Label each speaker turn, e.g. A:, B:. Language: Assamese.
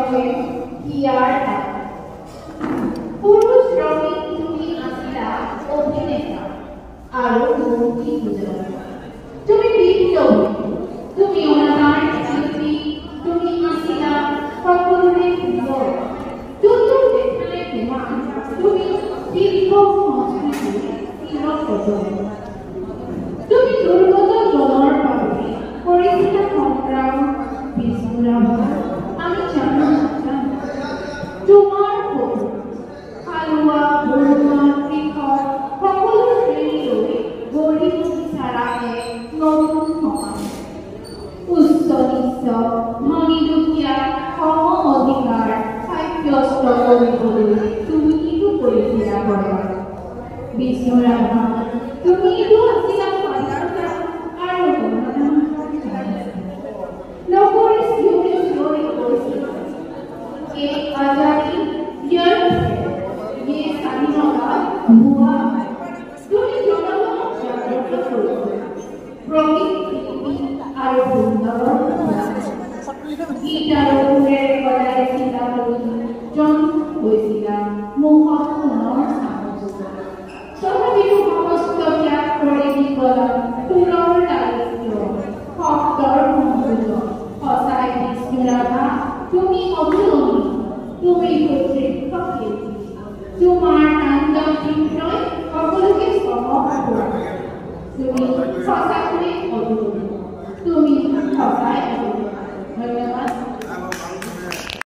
A: বাবে হিয়াৰ পুৰুষ ৰঙিন তুমি আছিলা অভিনেতা আৰু মূৰ্তি পূজা তুমি বিপ্লবী তুমি অনাদাৰ শিল্পী তুমি আছিলা সকলোৰে প্ৰিয় যোনটো দেখালে তোমাক তুমি দীৰ্ঘ সংস্কৃতিৰ তুমি দুৰ্গত জনৰ বাবে কৰিছিলা সংগ্ৰাম বিষ্ণুৰাভা আমি জানো তোমাৰ হালোৱা বৰুৱা কৃষক সকলো শ্ৰেণীলৈ গঢ়ি বিচাৰা এক নতুন সমাজ উচ্চ নিচ্চ ধনী দুখীয়া সম অধিকাৰ সাব্যস্ত কৰিবলৈ তুমি কিটো কৰিছিলা কৰা বিষ্ণুৰাভা তুমিতো আছিলা স্বাধীনতা আৰু নগৰী চিঞৰি চিঞৰি কৈছিল এই আজাদী ইয়াৰ ये স্বাধীনতা ভুৱা তুমি জনগণক জাগ্ৰত কৰিছিল প্ৰকৃতি আৰু সুন্দৰৰ গীত আৰু সুৰেৰে বজাইছিলা জন্ম হৈছিলা মুখত সোণৰ তথাপিও সমস্ত ত্যাগ কৰি দি গলা সুৰৰ দায়িত্ব শব্দৰ সংযোগ সঁচাই বিষ্ণুৰাভা তুমি অতুলনীয় তুমি কৰ্তৃত্ব শিল্পী তোমাৰ তাণ্ডৱ নৃত্যই সকলোকে চমক কৰা তুমি সঁচাকৈয়ে অতুলনীয় তুমি সঁচাই অতুলনীয় ধন্যবাদ।